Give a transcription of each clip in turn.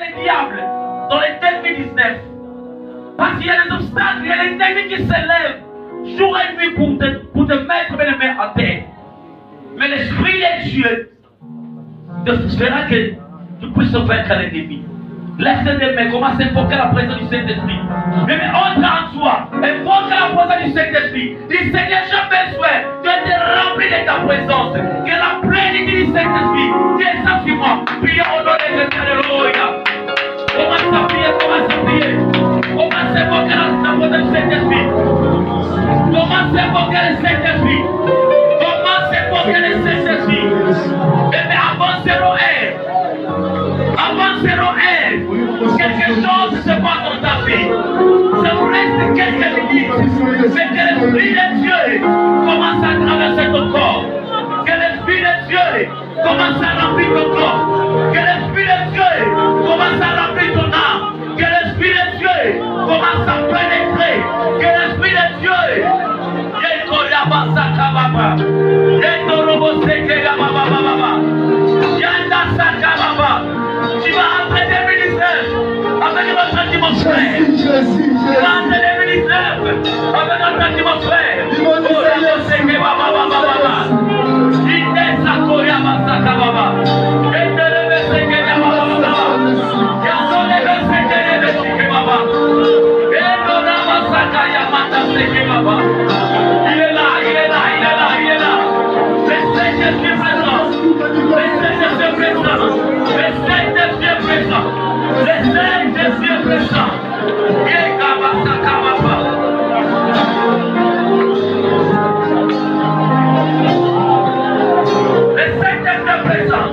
les diables dans les 2019. Parce qu'il y a des obstacles, il y a des ennemis qui s'élèvent jour et nuit pour te mettre les mains à terre. Mais l'Esprit de Dieu te fera que tu puisses vaincre l'ennemi. Laisse tes mains, commence à invoquer la présence du Saint-Esprit. Mais entre en toi, invoque la présence du Saint-Esprit. Dis Seigneur, j'ai besoin de te remplir de ta présence. Que la plénitude du Saint-Esprit descende sur moi. Priez au nom de Jésus, alléluia. Commence à prier, commence à prier. Commence à invoquer la présence du Saint-Esprit. Commence à invoquer le Saint-Esprit. Commence à invoquer le Saint-Esprit. Mais avant 0 avant 0 quelque chose se passe dans ta vie. Ça vous reste quelques minutes. Mais que l'Esprit de Dieu commence à traverser ton corps. Que l'Esprit de Dieu commence à remplir ton corps. Que l'Esprit de Dieu commence à remplir ton âme. Que l'Esprit de Dieu commence à pénétrer. Que l'Esprit de Dieu tu vas entrer 2019 avec notre atmosphère. Tu vas entrer 2019 avec notre atmosphère. Il est là, il est là, il est là, il est là. Le Saint-Esprit est présent. Le Saint-Esprit est présent. Le Saint-Esprit est présent. Le Saint-Esprit est présent. Le Saint-Esprit est présent.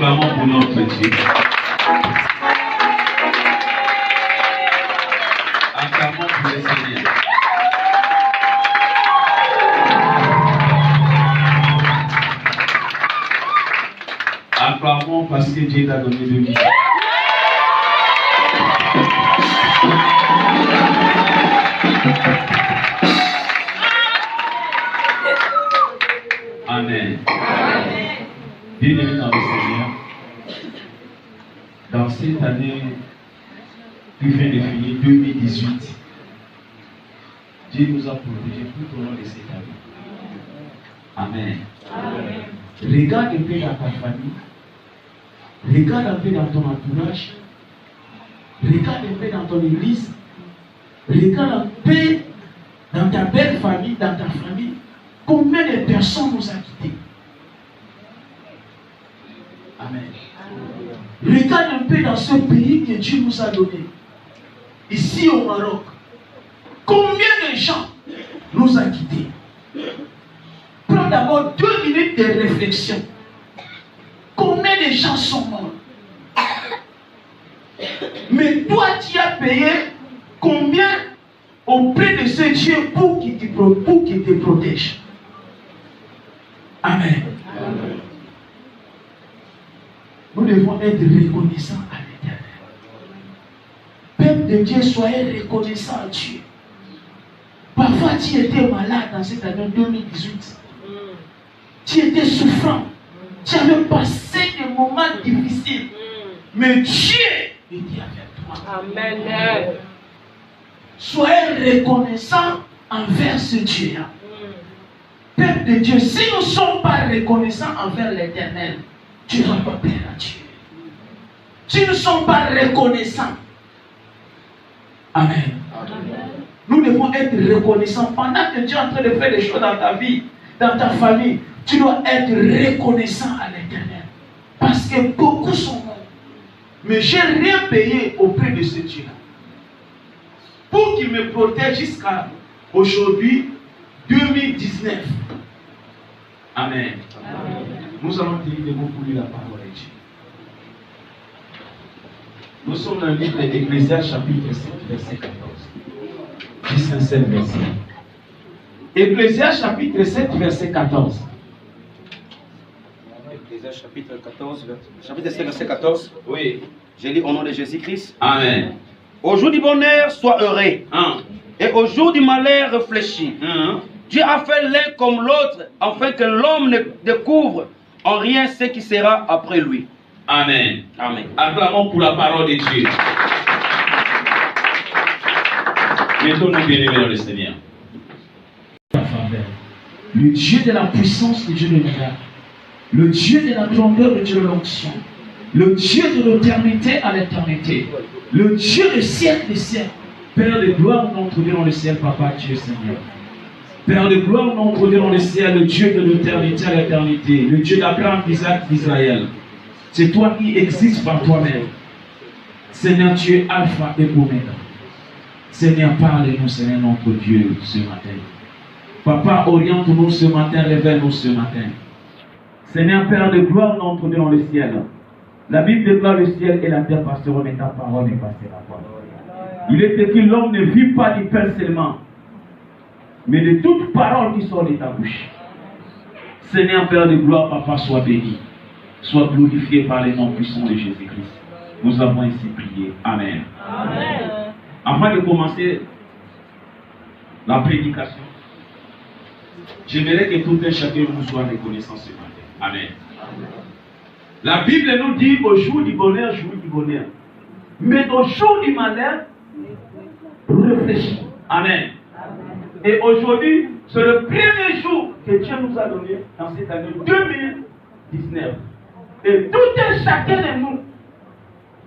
Acclamons pour notre Dieu. Acclamons pour le Seigneur. Acclamons parce que Dieu t'a donné de vie. Amen. Bien-aimés dans le Seigneur, dans cette année qui vient de finir, 2018, Dieu nous a protégés tout au long de cette année. Amen. Amen. Regarde un peu dans ta famille, regarde un peu dans ton entourage, regarde un peu dans ton église, regarde un peu dans ta belle famille, dans ta famille, combien de personnes nous ont quittés. Amen. Regarde un peu dans ce pays que Dieu nous a donné, ici au Maroc, combien de gens nous ont quittés. Prends d'abord 2 minutes de réflexion. Combien de gens sont morts? Mais toi, tu as payé combien auprès de ce Dieu pour qu'il te protège? Amen. Amen. Nous devons être reconnaissants à l'Éternel. Peuple de Dieu, soyez reconnaissants à Dieu. Parfois, tu étais malade dans cette année 2018. Tu étais souffrant. Tu avais passé des moments difficiles. Mais Dieu était avec toi. Amen. Soyez reconnaissants envers ce Dieu-là. Peuple de Dieu, si nous ne sommes pas reconnaissants envers l'Éternel, tu ne vas pas plaire à Dieu. Si nous ne sommes pas reconnaissants, Amen. Amen. Nous devons être reconnaissants. Pendant que Dieu est en train de faire des choses dans ta vie, dans ta famille, tu dois être reconnaissant à l'Éternel. Parce que beaucoup sont morts. Mais je n'ai rien payé auprès de ce Dieu-là. Pour qu'il me protège jusqu'à aujourd'hui, 2019. Amen. Amen. Nous allons dire des mots pour lire la parole de Dieu. Nous sommes dans le livre d'Ecclésiaste chapitre 7, verset 14. 10 à 7 verset. Ecclésiaste chapitre 7, verset 14. Ecclésiaste chapitre 7, verset 14. Oui. Je lis au nom de Jésus-Christ. Amen. Au jour du bonheur, sois heureux. Et au jour du malheur, réfléchis. Dieu a fait l'un comme l'autre, afin que l'homme ne découvre en rien ce qui sera après lui. Amen. Amen. Acclamons pour la parole de Dieu. Mettons-nous bien-aimés dans le Seigneur. Le Dieu de la puissance, le Dieu de l'univers, le Dieu de la grandeur, le Dieu de l'onction, le Dieu de l'éternité à l'éternité, le Dieu des siècles des siècles, Père de gloire, notre Dieu dans le ciel, Papa, Dieu Seigneur. Père de gloire, notre Dieu dans le ciel, le Dieu de l'éternité à l'éternité, le Dieu d'Abraham, d'Isaac, d'Israël. C'est toi qui existes par toi-même. Seigneur, tu es Alpha et Oméga. Seigneur, parle-nous, Seigneur, notre Dieu, ce matin. Papa, oriente-nous ce matin, révèle-nous ce matin. Seigneur, Père de gloire, notre Dieu dans le ciel. La Bible déclare le ciel et la terre passeront, mais ta parole ne passera pas. Il est écrit, l'homme ne vit pas du pain seulement, mais de toute parole qui sort de ta bouche. Seigneur, Père de gloire, Papa, sois béni. Sois glorifié par les noms puissants de Jésus-Christ. Nous avons ainsi prié. Amen. Amen. Avant de commencer la prédication, j'aimerais que tout un chacun nous soit reconnaissant ce matin. Amen. La Bible nous dit au jour du bonheur, jour du bonheur. Mais au jour du malheur, réfléchis. Amen. Et aujourd'hui, c'est le premier jour que Dieu nous a donné dans cette année 2019. Et tout un chacun de nous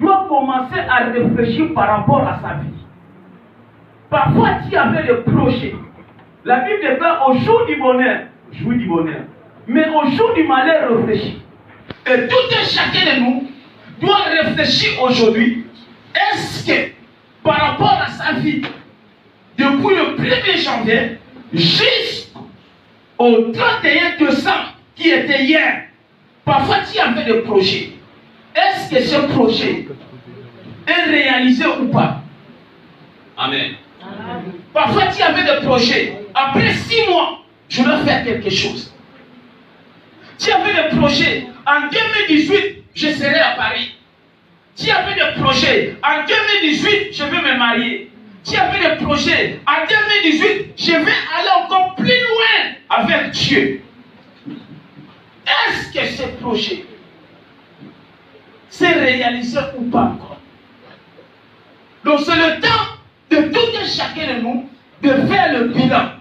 doit commencer à réfléchir par rapport à sa vie. Parfois, tu avais des projets. La Bible déclare au jour du bonheur, jour du bonheur. Mais au jour du malheur, réfléchis. Et tout un chacun de nous doit réfléchir aujourd'hui. Est-ce que par rapport à sa vie, depuis le 1er janvier jusqu'au 31 décembre qui était hier, parfois tu avais des projets. est-ce que ce projet est réalisé ou pas? Amen. Parfois, tu avais des projets. Après 6 mois, je vais faire quelque chose. Tu avais des projets. En 2018, je serai à Paris. Tu avais des projets. En 2018, je vais me marier. Tu avais des projets. En 2018, je vais aller encore plus loin avec Dieu. Est-ce que ce projet s'est réalisé ou pas encore? Donc c'est le temps de tout un chacun de nous de faire le bilan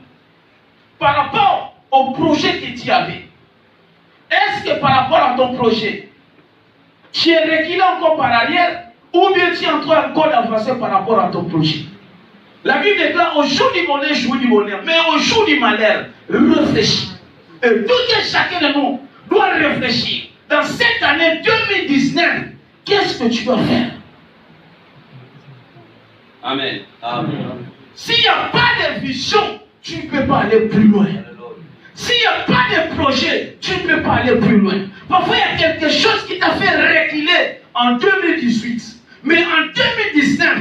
par rapport au projet que tu avais. Est-ce que par rapport à ton projet, tu es reculé encore par arrière ou bien tu es en train encore d'avancer par rapport à ton projet? La Bible déclare au jour du bonheur, jouis du bonheur, mais au jour du malheur, réfléchis. Et tout un chacun de nous doit réfléchir. Dans cette année 2019, qu'est-ce que tu dois faire? Amen. Amen. S'il n'y a pas de vision, tu ne peux pas aller plus loin. S'il n'y a pas de projet, tu ne peux pas aller plus loin. Parfois, il y a quelque chose qui t'a fait reculer en 2018. Mais en 2019,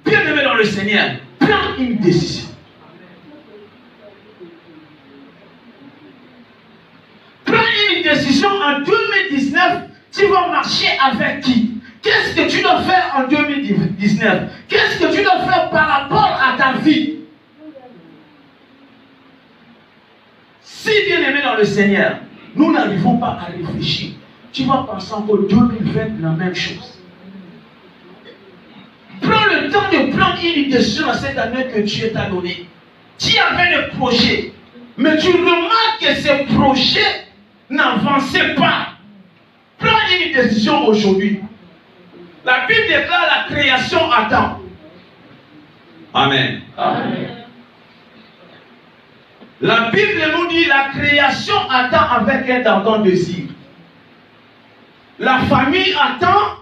bien aimé dans le Seigneur, prends une décision. Prends une décision en 2019, tu vas marcher avec qui? Qu'est-ce que tu dois faire en 2019? Qu'est-ce que tu dois faire par rapport à ta vie? Si bien aimé dans le Seigneur, nous n'arrivons pas à réfléchir, tu vas penser encore 2020 la même chose. Prends le temps de prendre une décision à cette année que Dieu t'a donnée. Tu avais des projets, mais tu remarques que ces projets n'avançaient pas. Prends une décision aujourd'hui. La Bible déclare la création attend. Amen. Amen. La Bible nous dit la création attend avec un ardent désir. La famille attend,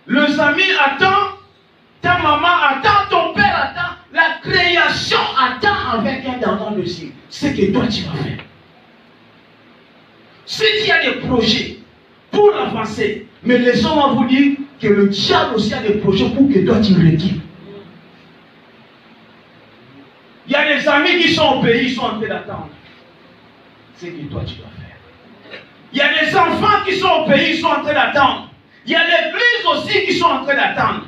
les amis attendent, ta maman attend, ton père attend. La création attend avec un ardent désir. C'est que toi tu vas faire. Si tu as des projets pour avancer, mais les gens vont vous dire que le diable aussi a des projets pour que toi tu recules. Il y a des amis qui sont au pays, ils sont en train d'attendre. C'est que toi tu dois faire. Il y a des enfants qui sont au pays, ils sont en train d'attendre. Il y a l'église aussi qui sont en train d'attendre.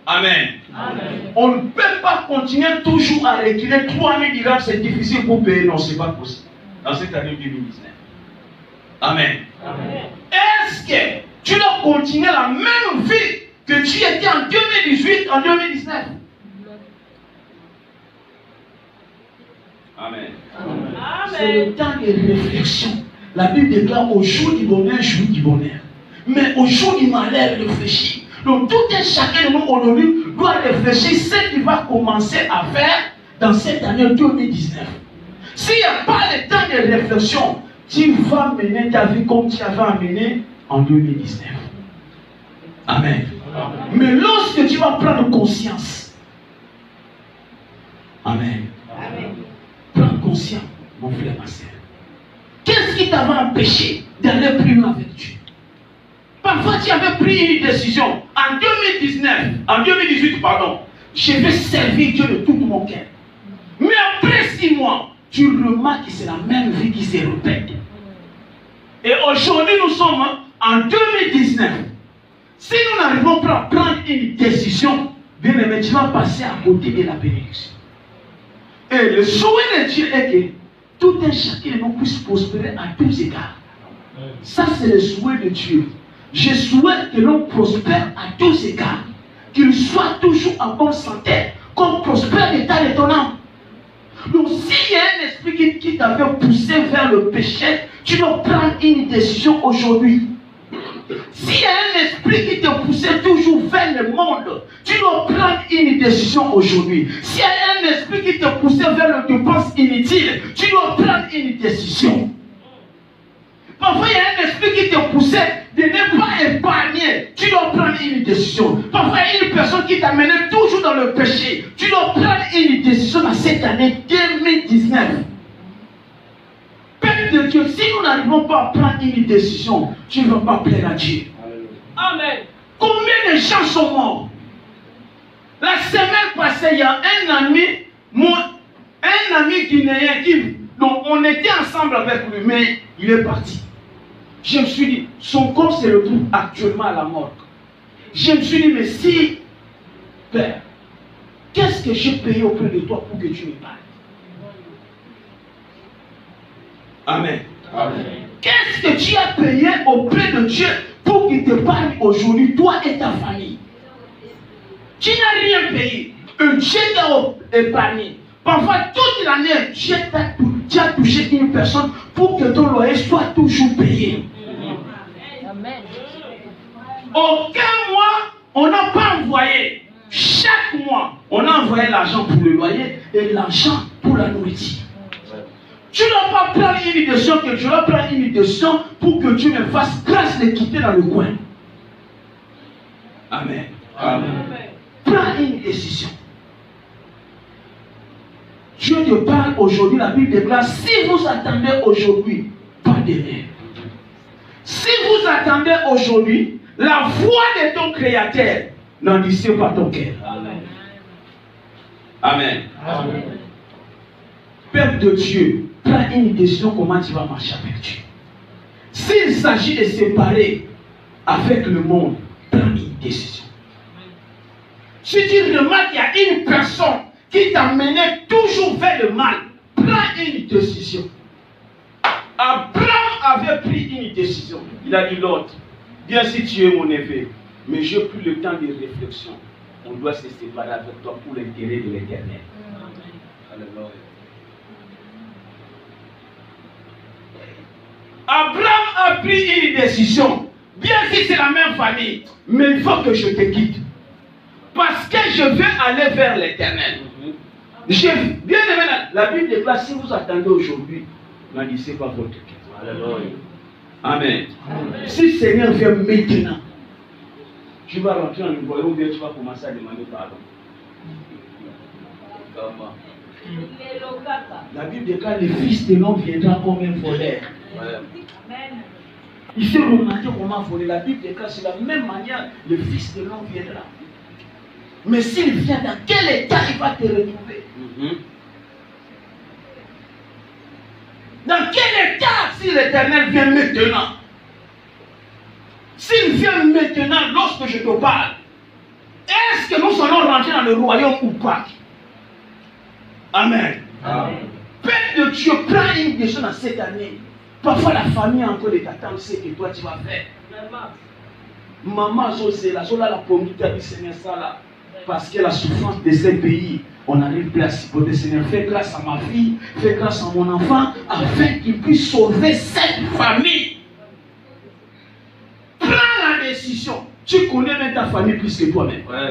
Amen. Amen. On ne peut pas continuer toujours à reculer. 3000 dirhams, c'est difficile pour payer. Non, ce n'est pas possible. Dans cette année 2019. Amen. Amen. Est-ce que tu dois continuer la même vie que tu étais en 2018, en 2019? Amen. C'est le temps de réflexion. La Bible déclare au jour du bonheur, jouis du bonheur. Mais au jour du malheur, réfléchis. Donc tout un chacun de nous aujourd'hui doit réfléchir ce qu'il va commencer à faire dans cette année 2019. S'il n'y a pas le temps de réflexion, tu vas mener ta vie comme tu avais amené en 2019. Amen. Amen. Mais lorsque tu vas prendre conscience, Amen. Amen. Prends conscience, mon frère, ma soeur. Qu'est-ce qui t'avait empêché d'aller plus loin avec Dieu? Parfois, tu avais pris une décision en 2018, pardon. Je vais servir Dieu de tout mon cœur. Mais après 6 mois, tu remarques que c'est la même vie qui se répète. Et aujourd'hui, nous sommes en 2019. Si nous n'arrivons pas à prendre une décision, bien aimé, tu vas passer à côté de la bénédiction. Et le souhait de Dieu est que tout un chacun de nous puisse prospérer à tous égards. Ça, c'est le souhait de Dieu. Je souhaite que l'on prospère à tous égards. Qu'il soit toujours en bonne santé, qu'on prospère l'état de ton âme. Donc, s'il y a un esprit qui t'avait poussé vers le péché, tu dois prendre une décision aujourd'hui. S'il y a un esprit qui te poussait toujours vers le monde, tu dois prendre une décision aujourd'hui. S'il y a un esprit qui te poussait vers le dépense inutile, tu dois prendre une décision. Parfois, il y a un esprit qui te poussait de ne pas épargner. Tu dois prendre une décision. Parfois, il y a une personne qui t'amenait toujours dans le péché. Tu dois prendre une décision dans cette année 2019. Peuple de Dieu, si nous n'arrivons pas à prendre une décision, tu ne vas pas plaire à Dieu. Amen. gens sont morts. La semaine passée, il y a un ami guinéen donc on était ensemble avec lui, mais il est parti. Je me suis dit, son corps se retrouve actuellement à la mort. Je me suis dit, mais si, Père, qu'est-ce que j'ai payé auprès de toi pour que tu me parles? Amen. Amen. Qu'est-ce que tu as payé auprès de Dieu pour qu'il te parle aujourd'hui, toi et ta famille? Tu n'as rien payé. Dieu t'a épargné. Parfois, toute l'année, tu as touché une personne pour que ton loyer soit toujours payé. Amen. Aucun mois, on n'a pas envoyé. Chaque mois, on a envoyé l'argent pour le loyer et l'argent pour la nourriture. Tu ne dois pas prendre une décision que je dois prendre une décision pour que Dieu me fasse grâce de quitter dans le coin. Amen. Amen. Prends une décision. Dieu te parle aujourd'hui, la Bible déclare, si vous attendez aujourd'hui, pas demain. Si vous attendez aujourd'hui, la voix de ton Créateur, n'endurcissez pas ton cœur. Amen. Amen. Amen. Peuple de Dieu, prends une décision comment tu vas marcher avec Dieu. S'il s'agit de séparer avec le monde, prends une décision. Si tu remarques qu'il y a une personne qui t'amenait toujours vers le mal, prends une décision. Abraham avait pris une décision. Il a dit l'autre, bien si tu es mon neveu, mais j'ai pris le temps de réflexion. On doit se séparer avec toi pour l'intérêt de l'Éternel. Alléluia. Abraham a pris une décision. Bien si c'est la même famille, mais il faut que je te quitte. Parce que je veux aller vers l'Éternel. Bien aimé, la Bible déclare, si vous attendez aujourd'hui, n'endurcissez pas votre cœur. Alléluia. Amen. Amen. Si le Seigneur vient maintenant, tu vas rentrer dans le royaume ou bien tu vas commencer à demander pardon. La Bible déclare, le Fils de l'homme viendra comme un voleur. Il s'est remarqué comment voler. La Bible déclare, c'est de la même manière, le Fils de l'homme viendra. Mais s'il vient, dans quel état il va te retrouver? Dans quel état si l'Éternel vient maintenant? S'il vient maintenant, lorsque je te parle, est-ce que nous allons rentrer dans le royaume ou pas? Amen. Amen. Peuple de Dieu, prends une décision dans cette année. Parfois la famille a encore des attentes, c'est que toi tu vas faire. Maman, c'est la pomme du Seigneur, ça là. Parce que la souffrance de ces pays, on n'arrive plus à supporter. Seigneur, fais grâce à ma fille, fais grâce à mon enfant, afin qu'il puisse sauver cette famille. Prends la décision. Tu connais même ta famille plus que toi-même. Ouais.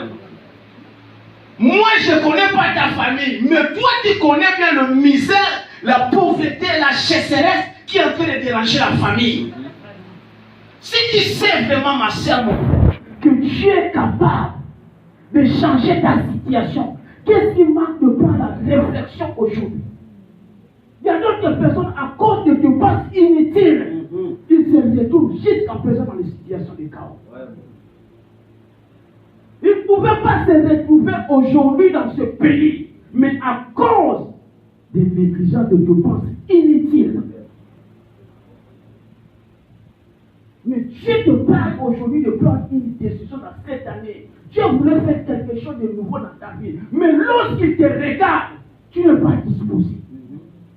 Moi, je ne connais pas ta famille, mais toi, tu connais bien le misère, la pauvreté, la chasseresse qui est en train de déranger la famille. Si tu sais vraiment, ma sœur, que Dieu est capable de changer ta situation, qu'est-ce qui manque de prendre la réflexion aujourd'hui? Il y a d'autres personnes, à cause de tes passes inutiles, ils se retrouvent jusqu'à présent dans les situations de chaos. Ils ne pouvaient pas se retrouver aujourd'hui dans ce pays, mais à cause des négligences de dépenses inutiles. Mais Dieu te parle aujourd'hui de prendre une décision dans cette année. Dieu voulait faire quelque chose de nouveau dans ta vie. Mais lorsqu'il te regarde, tu n'es pas disposé.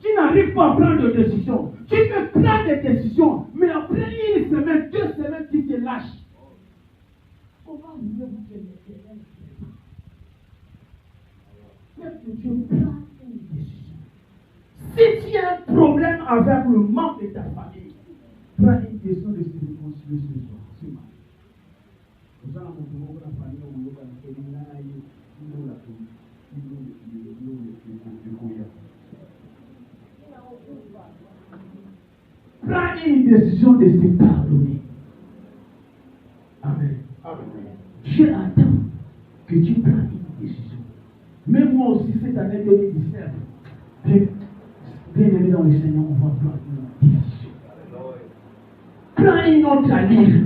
Tu n'arrives pas à prendre de décision. Tu peux prendre des décisions, mais après une semaine, 2 semaines, tu te lâches. Comment voulez-vous que l'Éternel fasse? Dieu prend une décision. Si tu as un problème avec le membre de ta famille, prends une décision de se réconcilier ce soir. C'est mal. Vous allez vous la famille, vous allez prends une décision de se pardonner. Amen. Dieu attend que tu prennes une décision. Même moi aussi, cette année 2019, bien aimé dans le Seigneur, on va prendre une décision. Prends une autre à lire.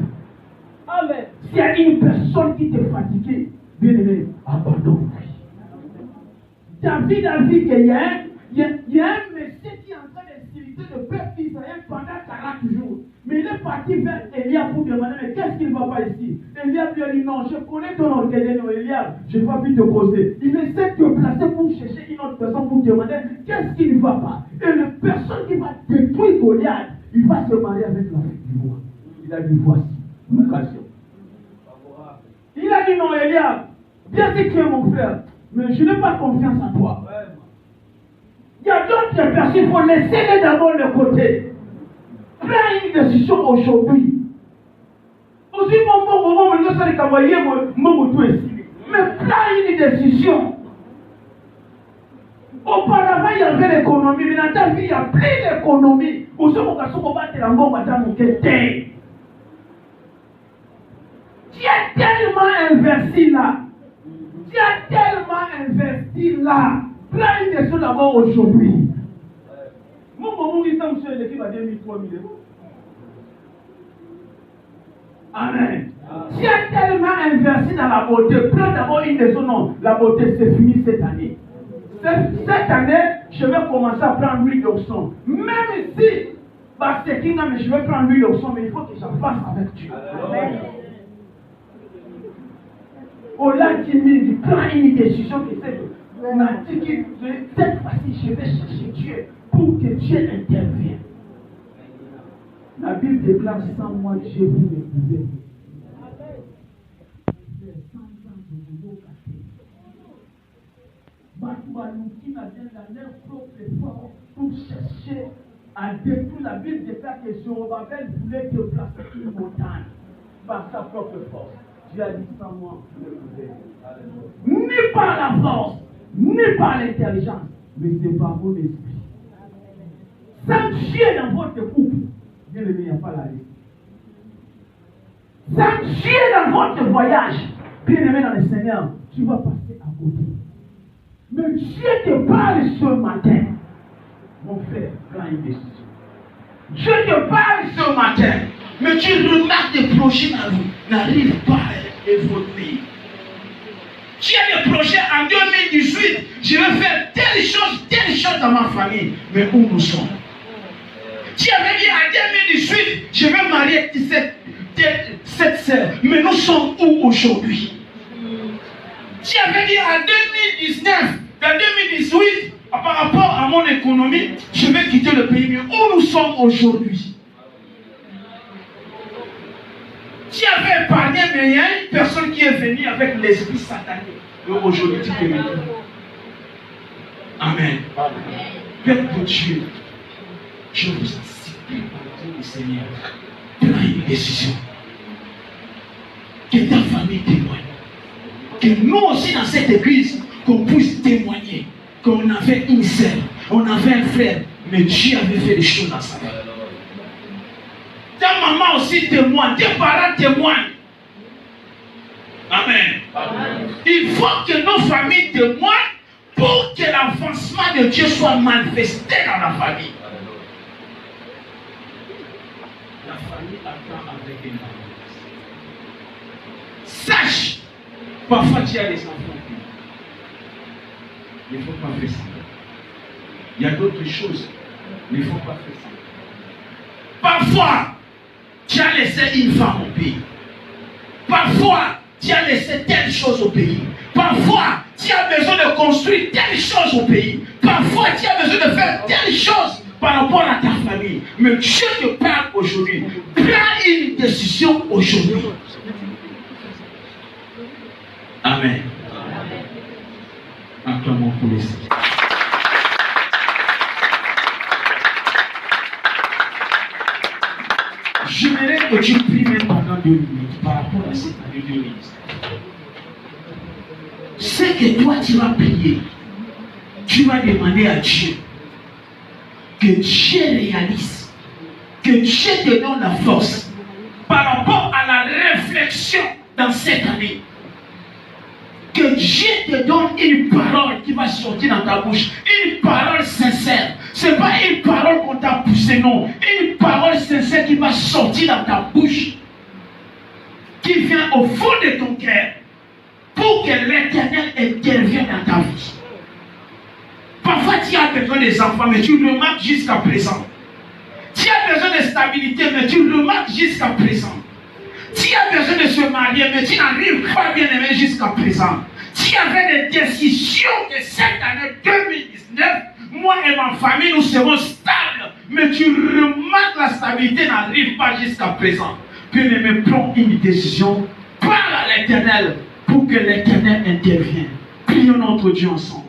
Amen. S'il y a une personne qui te fatigue, bien aimé, abandonne-lui. David a vu qu'il y a un monsieur qui est en train d'insulter le peuple d'Israël pendant 40 jours. Mais il est parti vers Eliab pour demander, mais qu'est-ce qu'il ne va pas ici? Eliab lui a dit, non, je connais ton orgueil, Eliab, je ne vais pas plus te causer. Il essaie de te placer pour chercher une autre personne pour demander, qu'est-ce qui ne va pas? Et la personne qui va détruire Goliath, il va se marier avec la fille du roi. Il a dit, voici l'occasion. Il a dit, non, Eliab, bien que tu es mon frère, mais je n'ai pas confiance en toi. Il y a d'autres personnes, il faut laisser d'abord le côté. Prends une décision aujourd'hui. Aussi, mais prends une décision. Auparavant, il y avait l'économie, mais dans ta vie, il y a plus d'économie. Aussi, on va se battre la mort, tu es tellement investi là. Tu as tellement investi là. Prends une décision d'abord aujourd'hui. Mon maman dit ça, monsieur, l'équipe a 2000, 3000 euros. Amen. Tu as tellement investi dans la beauté. Prends d'abord une décision. Non, la beauté, c'est fini cette année. Cette année, je vais commencer à prendre l'huile d'oxon. Même si, c'est qui mais je vais prendre l'huile d'oxon, mais il faut que j'en fasse avec Dieu. Amen. Au-delà de il prend une décision qui fait cette fois-ci, je vais chercher Dieu pour que Dieu intervienne. La Bible déclare sans moi, Dieu vous ne pouvez. Qui n'a bien dans leur propre effort pour chercher à détruire. La Bible déclare que Zorobabel voulait déplacer une montagne par sa propre force. Dieu a dit sans moi, vous ne pouvez. Ni par la force, ni par l'intelligence, mais c'est par mon esprit. Sans Dieu dans votre couple, bien aimé, il n'y a pas la liste. Sans Dieu dans votre voyage, bien aimé dans le Seigneur, tu vas passer à côté. Mais Dieu te parle ce matin, mon frère, prends une décision. Dieu te parle ce matin, mais tu remarques des projets n'arrivent pas à évoluer. Tu as des projets en 2018, je vais faire telle chose dans ma famille, mais où nous sommes? Tu avais dit en 2018, je vais marier cette sœur, mais nous sommes où aujourd'hui? Tu avais dit en 2019, en 2018, par rapport à mon économie, je vais quitter le pays, mais où nous sommes aujourd'hui? Tu avais épargné, mais il y a une personne qui est venue avec l'esprit satanique. Et aujourd'hui, tu peux mettre. Amen. Père de Dieu, je vous supplie par Dieu le Seigneur, prends une décision. Que ta famille témoigne. Que nous aussi dans cette église, qu'on puisse témoigner qu'on avait une sœur, on avait un frère, mais Dieu avait fait des choses dans sa vie. Ta maman aussi témoigne, tes parents témoignent. Amen. Amen. Il faut que nos familles témoignent pour que l'avancement de Dieu soit manifesté dans la famille. La famille attend avec une sache, parfois tu as des enfants. Il ne faut pas faire ça. Il y a d'autres choses. Il ne faut pas faire ça. Parfois, tu as laissé une femme au pays. Parfois, tu as laissé telle chose au pays. Parfois, tu as besoin de construire telle chose au pays. Parfois, tu as besoin de faire telle chose par rapport à ta famille. Mais Dieu te parle aujourd'hui. Prends une décision aujourd'hui. Amen. Acclamons pour les Seigneur. J'aimerais que tu pries maintenant pendant 2 minutes par rapport à cette année 2010. C'est que toi tu vas prier. Tu vas demander à Dieu que Dieu réalise, que Dieu te donne la force par rapport à la réflexion dans cette année. Que Dieu te donne une parole qui va sortir dans ta bouche. Une parole sincère. Ce n'est pas une parole qu'on t'a poussée, non. Une parole sincère qui va sortir dans ta bouche. qui vient au fond de ton cœur pour que l'Éternel intervienne dans ta vie. Parfois, tu as besoin des enfants, mais tu le remarques jusqu'à présent. Tu as besoin de stabilité, mais tu le remarques jusqu'à présent. Tu as besoin de se marier, mais tu n'arrives pas bien aimé jusqu'à présent. Tu avais des décisions que cette année 2019, moi et ma famille, nous serons stables. Mais tu remarques la stabilité n'arrive pas jusqu'à présent. Bien-aimé, prends une décision. Parle à l'Éternel pour que l'Éternel intervienne. Prions notre Dieu ensemble.